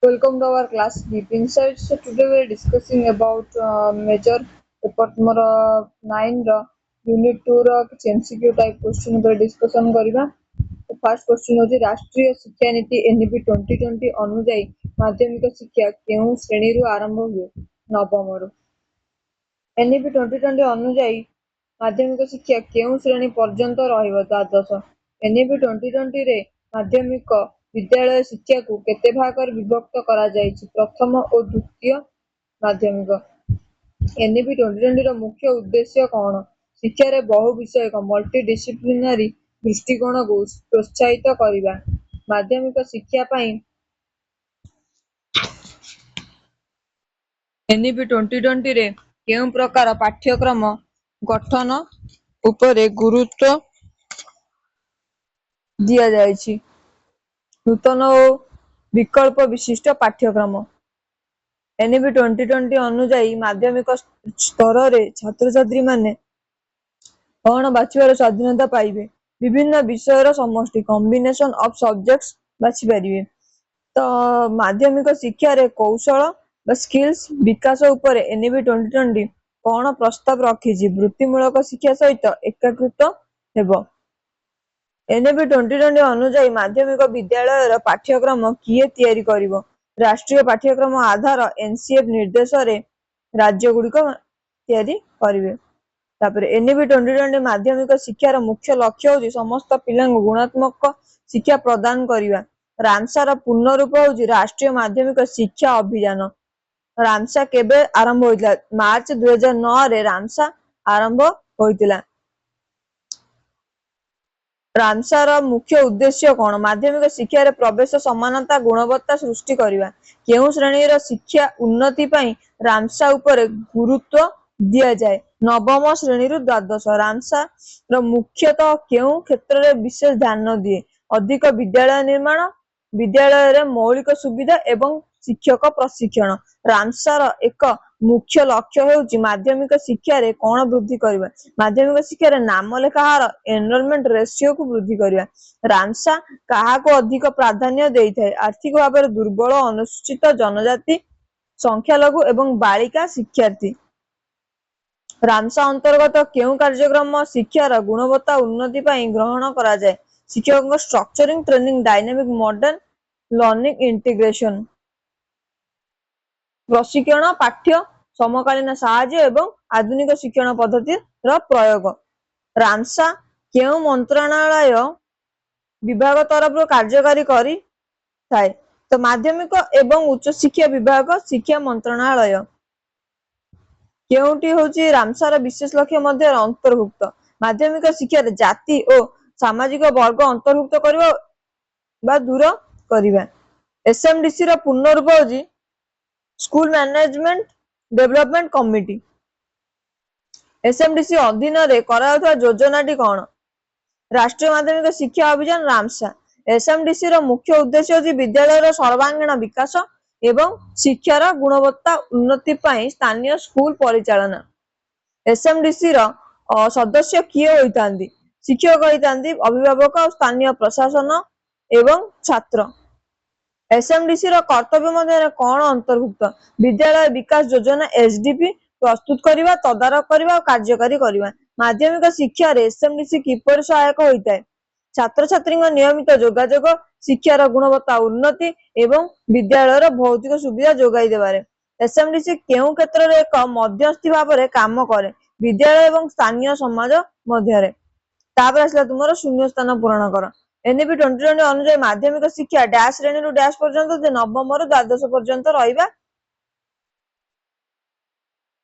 Welcome to our class Deep Insights. So today we are discussing about major paper number 9 ର unit 2 ର କିଛି MCQ type question ଉପରେ discussion କରିବା। तो first question होची राष्ट्रीय शिक्षा नीति NEP 2020 अनुଯାयी माध्यमिक शिक्षा केउं श्रेणीରୁ आरंभ हुए नवमରୁ। NEP 2020 अनुଯାयୀ माध्यमिक शिक्षा केउं श्रेणी पर्यंत ରହିବ द्वादश। NEP 2020 ରେ माध्यमिक विद्यालय शिक्षा को केते भागରେ विभक्त करा जायछि प्रथम और द्वितीय माध्यमिक। NEP 2020 ର मुख्य उद्देश्य कौन? शिक्षा रे बहु विषयक मल्टी डिसिप्लिनरी दृष्टिकोण को प्रोत्साहित करिबा। माध्यमिक शिक्षा पई NEP 2020 रे केउं प्रकार पाठ्यक्रम गठन उपरे गुरुत्व दिया जायछि। नूतन और विकल्प विशिष्ट पाठ्यक्रम। NEP 2020 अनुଯାयी माध्यमिक स्तर रे छात्र छात्री माने कौन बाछिबार स्वाधीनता पाइबे। विभिन्न विषयर समष्टि कॉम्बिनेशन ऑफ सब्जेक्ट्स बाछि परिबे। तो माध्यमिक शिक्षा रे कौशल बा स्किल्स विकास उपरे NEP 2020 कौन प्रस्ताव रखिछि वृत्तिमूलक शिक्षा सहित एकीकृत हेबो। NEP 2020 अनुଯାयी माध्यमिक विद्यालयर पाठ्यक्रम किए तैयारी करिवो। राष्ट्रीय पाठ्यक्रम आधार NCF निर्देश रे राज्य गुड़िक तैयारी करिवे। तापर NEP 2020 माध्यमिक शिक्षार मुख्य लक्ष्य होची समस्त पिलांग गुणात्मक शिक्षा प्रदान करिवा। रामसार पूर्ण रूप होची राष्ट्रीय माध्यमिक शिक्षा अभियान। रामसा केबे आरंभ होइतला? मार्च 2009 रे रामसा आरंभ होइतला। रामसार मुख्य उद्देश्य कौन? माध्यमिक शिक्षा रे प्रवेश समानता गुणवत्ता सृष्टि करिवा। केउं श्रेणीर शिक्षा उन्नति पई रामसा उपरे गुरुत्व दिया जाए। नवम श्रेणीरु द्वादश। रामसा रो मुख्यतः केउं क्षेत्र रे विशेष ध्यान दिए? अधिक विद्यालय निर्माण, विद्यालय रे मौलिक सुविधा एवं शिक्षक प्रशिक्षण। रामसार एक मुख्य लक्ष्य हेउची माध्यमिक शिक्षा रे कोन वृद्धि करिवा। माध्यमिक शिक्षा रे नाम लेखा हार एनरोलमेंट रेशियो को वृद्धि करिवा। रामसा काहा को अधिक प्राधान्य देइथाय? आर्थिक भाव दुर्बल अनुसूचित जनजाति संख्यालघु एवं बालिका शिक्षार्थी। रामसा अंतर्गत केउं कार्यक्रम शिक्षार गुणवत्ता उन्नति पई ग्रहण करा जाय? शिक्षक structuring training dynamic modern learning integration. प्रशिक्षण पाठ्य समकालीन साहाय्य एवं आधुनिक शिक्षण पद्धति रो प्रयोग। रामसा केउं मंत्रालय विभाग तरफ कार्यकारी करी थाए? तो माध्यमिक एवं उच्च शिक्षा विभाग शिक्षा मंत्रालय। केउंटी होची रामसार विशेष लक्ष्य मध्य अंतर्भुक्त। माध्यमिक शिक्षा जाति और सामाजिक वर्ग अंतर्भुक्त करिवा बा दूर करिवा। SMDC रो पूर्ण रूप होची school management development committee. SMDC अधीन रे कराउथवा योजनाटी कोन? राष्ट्रीय माध्यमिक शिक्षा अभियान रामसा। SMDC रो मुख्य उद्देश्य होची विद्यालयर सर्वांगीण विकास एवं शिक्षार गुणवत्ता उन्नति पई स्थानीय स्कूल परिचालन। SMDC रो सदस्य किए होइतांदी? शिक्षक होइतांदी, अभिभावक और स्थानीय प्रशासन एवं छात्र। SMDC रो कर्तव्य मध्य कोन अंतर्भुक्त? विद्यालय विकास योजना SDP प्रस्तुत करिवा, तदारक करिवा और कार्यकारी करिवा। माध्यमिक शिक्षा रे SMDC किपर सहायक होइताय? छात्र छात्री नियमित जोगाजोग, शिक्षार गुणवत्ता उन्नति एवं विद्यालयर भौतिक सुविधा जोगाई देबारे। SMDC केउं क्षेत्र रे एक मध्यस्थी भाव रे काम करे? विद्यालय एवं स्थानीय समाज मध्य रे। तापर आसला तुमरो शून्य स्थान पूरण कर। NEP 2020 अनुसार माध्यमिक शिक्षा डैश श्रेणी रु डैश पर्यंत जे नवम रु द्वादश पर्यंत रहिबा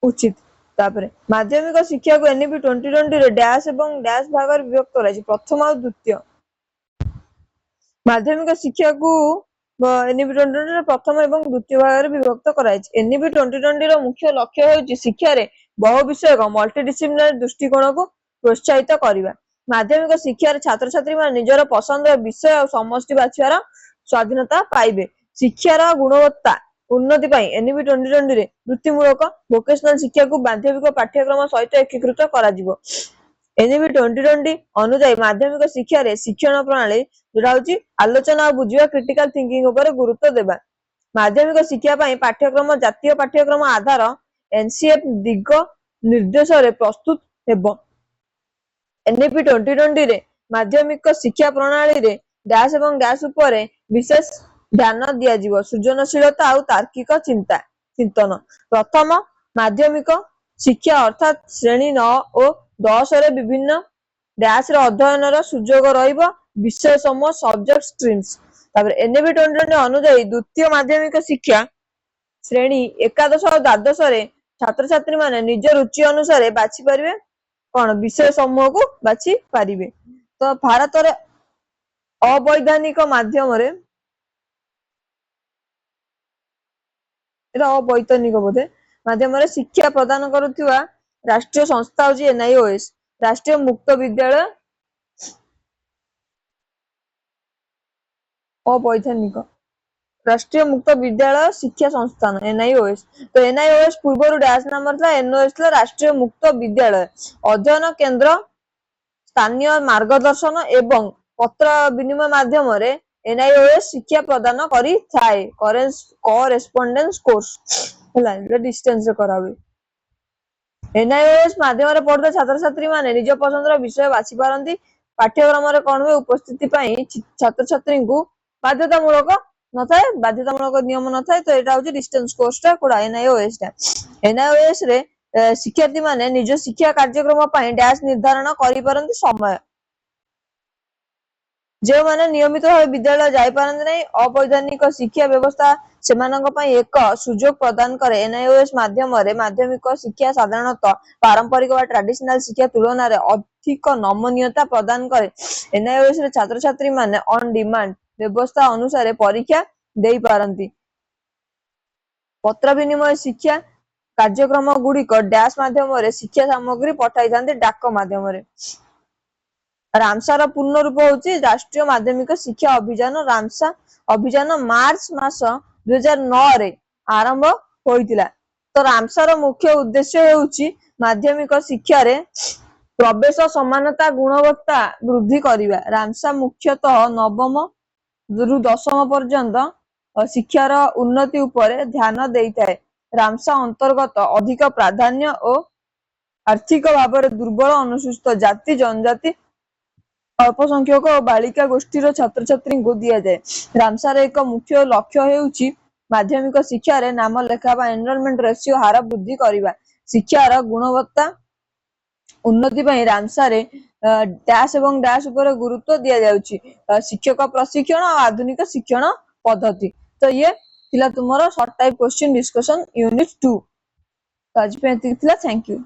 उचित। तापर माध्यमिक शिक्षा को NEP 2020 रे डैश एवं डैश भाग रे विभक्त कराइछि प्रथम और द्वितीय। माध्यमिक शिक्षा को NEP 2020 रे प्रथम एवं द्वितीय भाग रे विभक्त कराइछि। NEP 2020 रो मुख्य लक्ष्य होइछि शिक्षा रे बहु विषयक मल्टीडिसिप्लिनरी दृष्टिकोण को प्रोत्साहित करिवा। माध्यमिक शिक्षा रे छात्र छात्री मान निजर पसंद विषय और समष्टि बाछिबार स्वाधीनता पाइबे। शिक्षार गुणवत्ता उन्नति पई NEP 2020 रे वृत्तिमूलक वोकेशनल शिक्षा को माध्यमिक पाठ्यक्रम सहित एकीकृत करा जिवो। NEP 2020 अनुसार माध्यमिक शिक्षा रे शिक्षण प्रणाली जोड़ा होची आलोचना और बुझिबा क्रिटिकल थिंकिंग ऊपर गुरुत्व देबा। माध्यमिक शिक्षा पाठ्यक्रम जातीय पाठ्यक्रम आधार एनसीएफ दिग निर्देश प्रस्तुत हेब। एनईपी 2020 रे माध्यमिक शिक्षा प्रणाली रे डैश एवं डैश उपरे विशेष ध्यान दिया जीवो सृजनशीलता और तार्किक चिंतन। प्रथम माध्यमिक शिक्षा अर्थात श्रेणी 9 और 10 रे विभिन्न डैश रे अध्ययन रो सुयोग रहिबो विषय समूह सब्जेक्ट स्ट्रीम्स। तापर एनईपी 2020 अनुसार द्वितीय माध्यमिक शिक्षा श्रेणी 11 और 12 रे छात्र छात्री माने निज रुचि अनुसार बाछि परिबे कौन विषय समूह को बाछि पारिबे। तो भारत रे अवैधानिक माध्यम रे अवैतनिक बोधे माध्यम रे शिक्षा प्रदान करुवा राष्ट्रीय संस्था होची एनआईओएस राष्ट्रीय मुक्त विद्यालय अवैधानिक राष्ट्रीय मुक्त विद्यालय शिक्षा संस्थान एनआईओएस। तो एनआईओएस पूर्व डैश नाम था एनओएस राष्ट्रीय मुक्त विद्यालय अध्ययन केंद्र स्थानीय मार्गदर्शन एवं पत्र विनिमय माध्यम रे एनआईओएस शिक्षा प्रदान करी थाए करेस्पोंडेंस कोर्स होला डिस्टेंस रे करावे। एनआईओएस माध्यम रे पढ़ते छात्र छात्री माने निज पसंदर विषय बाछि पारंती। पाठ्यक्रम रे कोन उपस्थिति पई छात्र छात्री को बाध्यतामूलक नथाए बाध्यतामूलक नियम नथाए। तो एटा होची डिस्टेंस कोर्स टा कोडा एनआईओएस टा। एनआईओएस रे शिक्षार्थी माने निज शिक्षा कार्यक्रम पई डैश निर्धारण करि परंती समय जो माने नियमित भाव विद्यालय जाई पारंती नै अवैधानिक शिक्षा व्यवस्था सेमानक पई एक सुयोग प्रदान करे। एनआईओएस माध्यम रे माध्यमिक शिक्षा साधारणतः पारंपरिक वा ट्रेडिशनल शिक्षा तुलना रे अधिक नमनीयता प्रदान करे। एनआईओएस रे छात्र छात्री माने ऑन डिमांड व्यवस्था अनुसार परीक्षा देई पारंती। पत्र विनिमय शिक्षा कार्यक्रम गुड़िक डैश माध्यम रे शिक्षा सामग्री पठाई थांती डाक माध्यम रे। रामसार पूर्ण रूप होची राष्ट्रीय माध्यमिक शिक्षा अभियान। रामसा अभियान मार्च मास 2009 रे आरंभ होइतिला। तो रामसार मुख्य उद्देश्य होची माध्यमिक शिक्षा रे प्रवेश समानता गुणवत्ता वृद्धि करिवा। रामसा मुख्यतः नवम रु 10म पर्यंत शिक्षार उन्नति उपरे ध्यान देइताए। रामसा अंतर्गत अधिक प्राधान्य और आर्थिक भाव दुर्बल अनुसूचित जाति जनजाति अल्पसंख्यक और बालिका गोष्ठीर छात्र छात्री को दिया जाए। रामसार एक मुख्य लक्ष्य हेउची माध्यमिक शिक्षा रे नाम लेखा एनरोलमेंट रेशियो हार वृद्धि करिवा। शिक्षार गुणवत्ता उन्नति पई रामसार रे डैश एवं डैश उपर गुरुत्व दिया जाउची। शिक्षक प्रशिक्षण और आधुनिक शिक्षण पद्धति। तो ये थिला तुमरो short type question discussion unit 2। आज पे एतिक थिला। Thank you.